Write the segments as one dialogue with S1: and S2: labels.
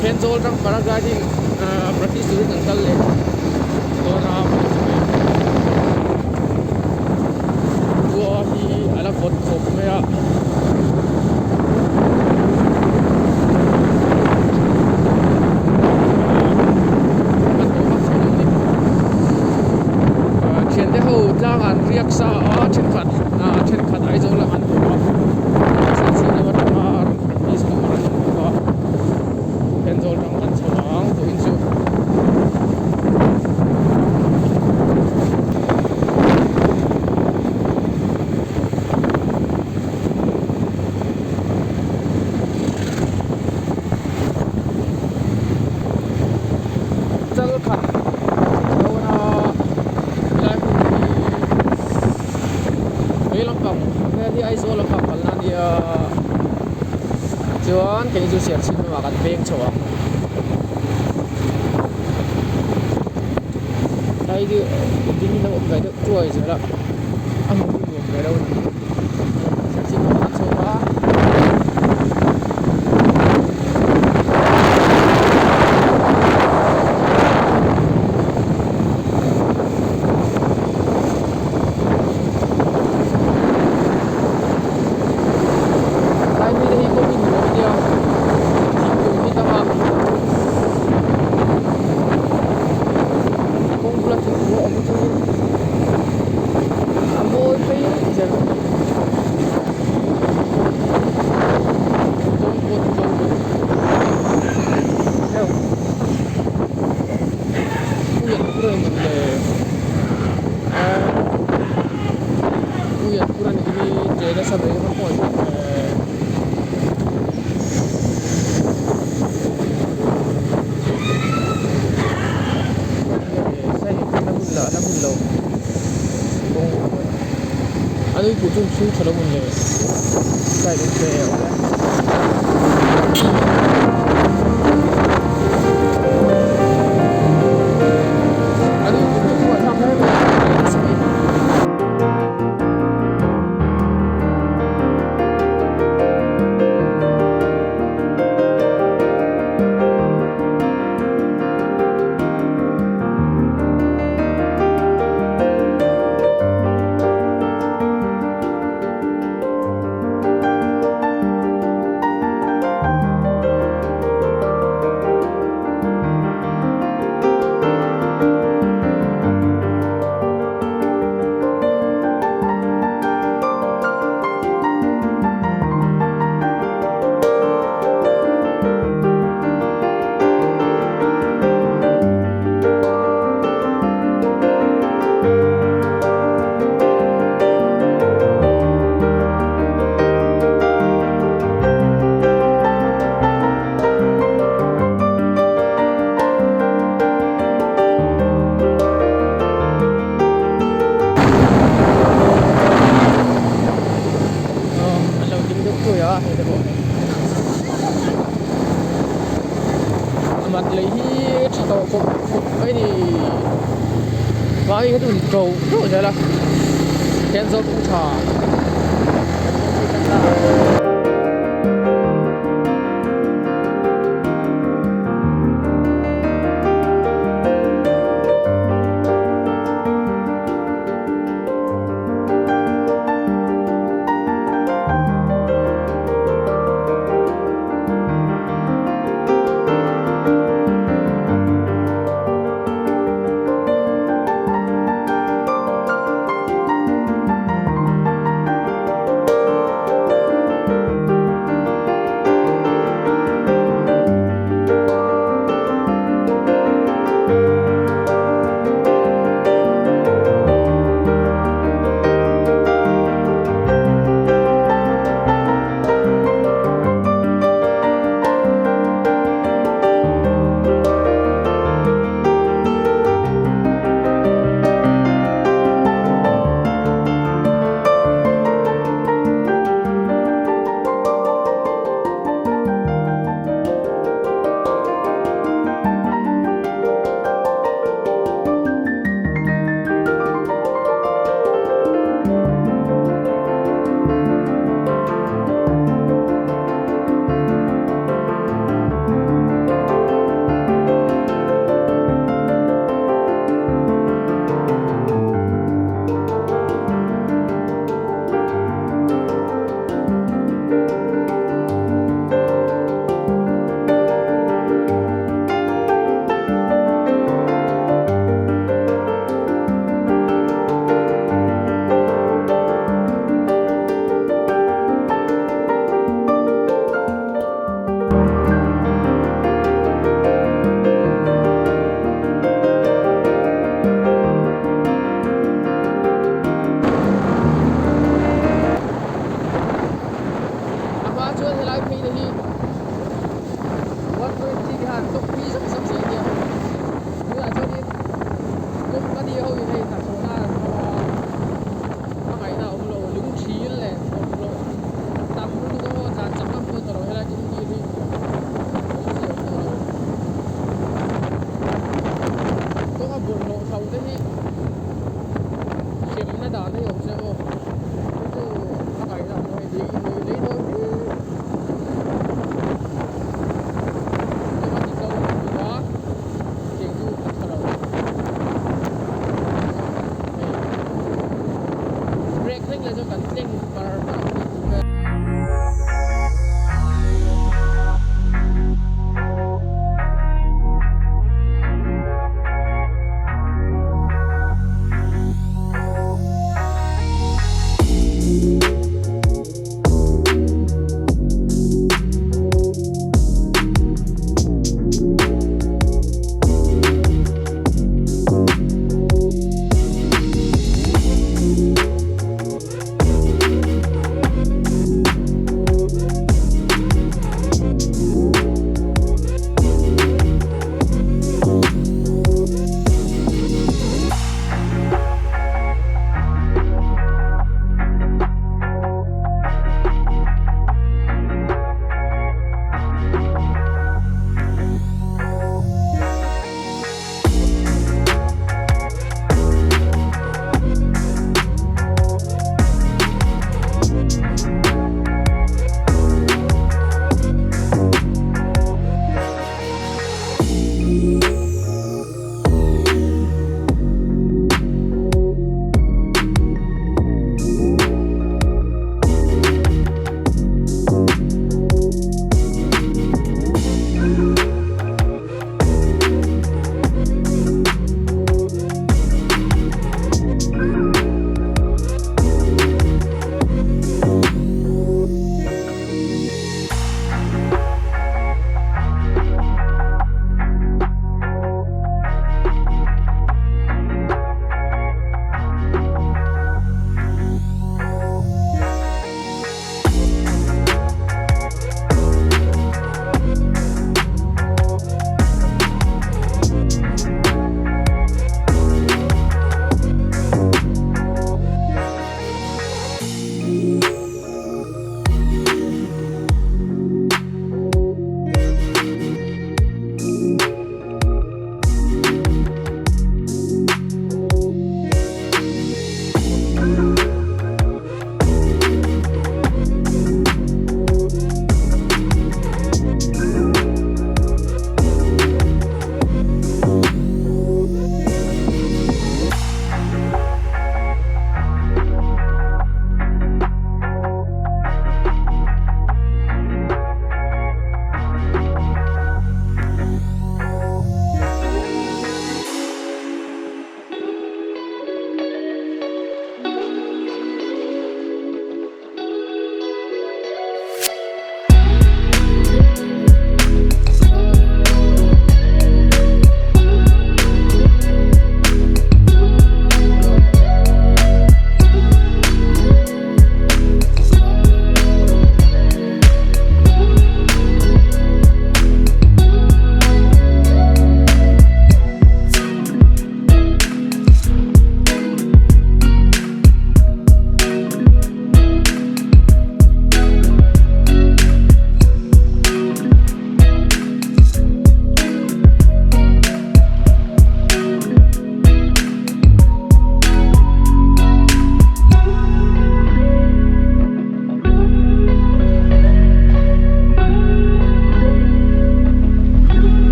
S1: Thenzawl rang paragliding practice tu nang kal le to na tua hi ala pot khop me ya chen de ho tlang an riak sa a chen khat ai zo la an ko chen sin na ma practice tu ma ko Thenzawl rang kan chawang to in chu chal khat lo na lai hi lampang he hi ai zo lampang kal na ni chuan ke chu Serchhip ma kan peng chawa đây đi đi đâu cũng phải được tuổi rồi đó ăn một cái luồng về đâu Serchhip ma kan chawa ano yung putung suit sa lamon niya kaya yung kaya ano yung putung suit sa lamon niya mặt lấy chỉ tàu phục cái thì vào cái đường cầu rồi thế là Thenzawl cũng thả là tụng đi rất sắp xỉ nhiều như là cho đi lúc có đi hồi đây là số là các ngày nào ông lộ lúng trí lên ông lộ tắm cũng có dàn chấm năm mươi rồi hay là những gì đi có một buồn lộ sầu thế thì kiếm nó đón thấy ông sẽ ô chứ các ngày nào rồi đi lấy thôi là cho cần tinh và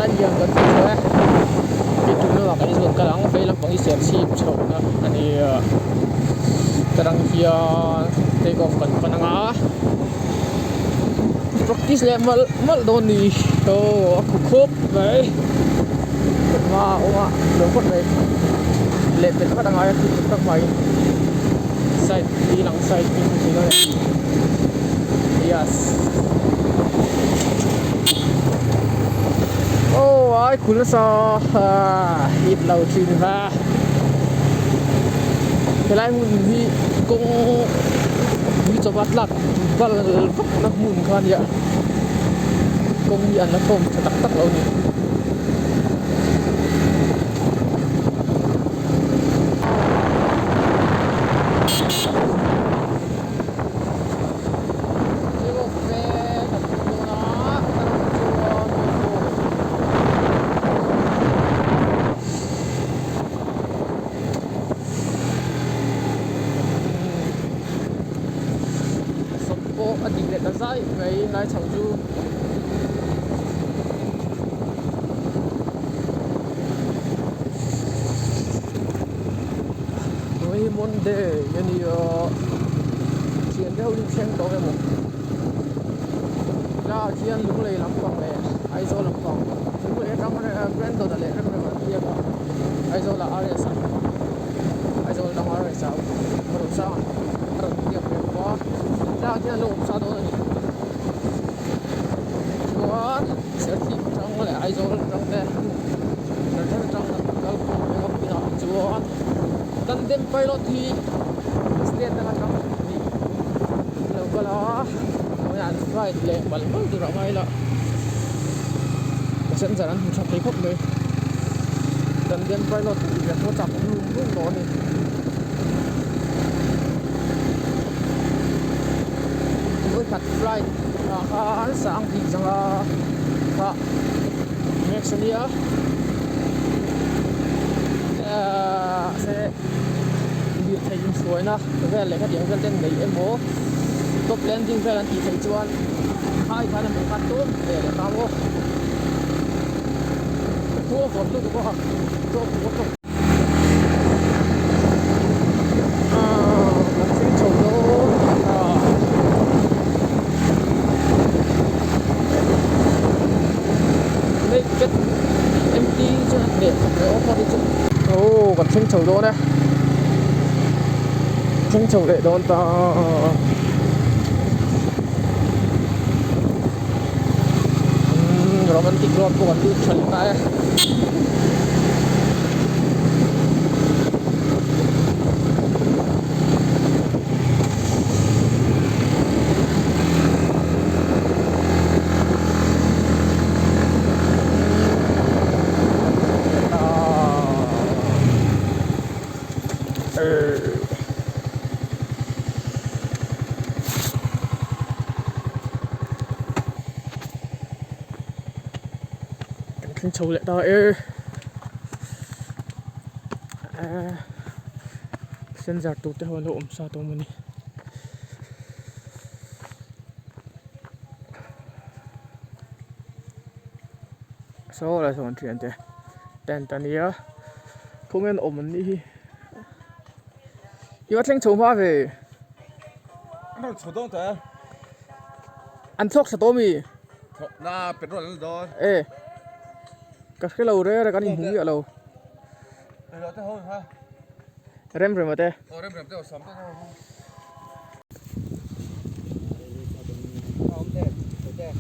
S1: ta liang kan thôi cái tụi nó cái zone cái lăng về làm bằng Serchhip chậu na ani terang kia take off kan pananga practice le mal don ni to khop vậy mà ông lo con này le pe ka danga ya tu tak mai side đi lang side pin thì nó yes ai cool so hit lâu chín ha cái này muốn đi cũng đi cho bắt lắc và vấp nó mùn con vậy cũng đi ăn nó không tắc tắc lâu nhỉ định lệ là dạy với nai chồng du với môn đề như chuyện theo đi xem tối một ra chuyện lúc này lắm còn này ai do lắm còn lúc này trong brand đồ là lệ rất là nhiều ai do là RS ai do là RS mà đâu sao rồi nhiều quá ra chuyện lúc sao đó còn Serchhip trong là ai do trong đây trong cái công ty nào chuan dan dem pilot thì stand đang trong đi lâu quá lo anh phải lệ bắn từ rõ ngay là sẽ dẫn anh chụp thấy khóc đấy dan dem pilot thì việc nó chặt luôn đó này với cắt flight anh sang thì sang ha Maxia sẽ bị thấy suối na về lại các điểm gần đến đấy em bố top landing về là thì thấy chuan hai cái là một cắt tốt để tao vô thua một lúc có học top một top còn tranh chầu đó đây tranh chầu để đón ta romantic road của bạn đi chơi tay chầu lại đó sen giặt tụt tới hồi lộm sao tôi muốn đi số là số chuyện thế đèn tàn nhớ không nên ôm mình đi 이거 생 처음 về
S2: anh 초동 돼.
S1: ăn thuốc sao tôm
S2: 나 petrol đó.
S1: ê cái lầu đấy là cái gì hú vậy lầu
S2: Rồi tới hôm ha.
S1: rem rồi mà thế
S2: Rem tới sớm tới hôm. Không thế.